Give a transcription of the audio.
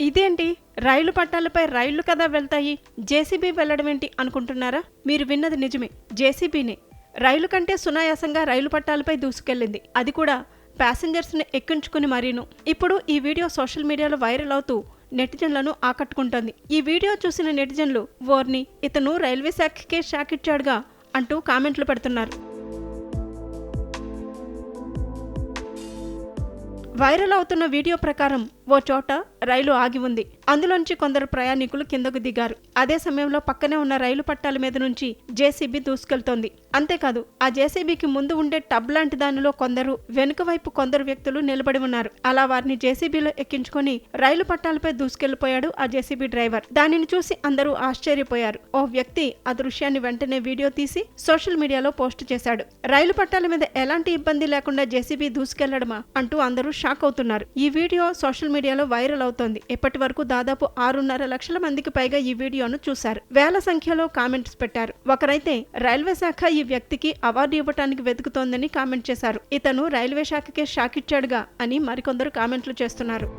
ఇదేంటి, రైలు పట్టాలపై రైళ్లు కదా వెళ్తాయి, జేసీబీ వెళ్లడమేంటి అనుకుంటున్నారా? మీరు విన్నది నిజమే, జేసీబీనే రైలు కంటే సునాయాసంగా రైలు పట్టాలపై దూసుకెళ్లింది. అది కూడా ప్యాసింజర్స్ ని ఎక్కించుకుని మరీను. ఇప్పుడు ఈ వీడియో సోషల్ మీడియాలో వైరల్ అవుతూ నెటిజన్లను ఆకట్టుకుంటోంది. ఈ వీడియో చూసిన నెటిజన్లు ఓర్ని, ఇతను రైల్వే శాఖకే షాక్ ఇచ్చాడుగా అంటూ కామెంట్లు పెడుతున్నారు. వైరల్ అవుతున్న వీడియో ప్రకారం ఓ చోట రైలు ఆగి ఉంది. అందులోంచి కొందరు ప్రయాణికులు కిందకు దిగారు. అదే సమయంలో పక్కనే ఉన్న రైలు పట్టాల మీద నుంచి జేసీబీ దూసుకెళ్తోంది. అంతేకాదు, ఆ జేసీబీకి ముందు ఉండే టబ్ లాంటి దానిలో కొందరు, వెనుక వైపు కొందరు వ్యక్తులు నిలబడి ఉన్నారు. అలా వారిని జేసీబీలో ఎక్కించుకొని రైలు పట్టాలపై దూసుకెళ్లిపోయాడు ఆ జేసీబీ డ్రైవర్. దానిని చూసి అందరూ ఆశ్చర్యపోయారు. ఓ వ్యక్తి ఆ దృశ్యాన్ని వెంటనే వీడియో తీసి సోషల్ మీడియాలో పోస్ట్ చేశాడు. రైలు పట్టాల మీద ఎలాంటి ఇబ్బంది లేకుండా జేసీబీ దూసుకెళ్లడమా అంటూ అందరూ షాక్ అవుతున్నారు. ఈ వీడియో సోషల్ మీడియాలో వైరల్ అవుతోంది. ఇప్పటి వరకు దాదాపు 6.5 లక్షల మందికి పైగా ఈ వీడియోను చూశారు. వేల సంఖ్యలో కామెంట్స్ పెట్టారు. ఒకరైతే రైల్వే శాఖ ఈ వ్యక్తికి అవార్డు ఇవ్వటానికి వెతుకుతోందని కామెంట్ చేశారు. ఇతను రైల్వే శాఖకే షాక్ ఇచ్చాడుగా అని మరికొందరు కామెంట్లు చేస్తున్నారు.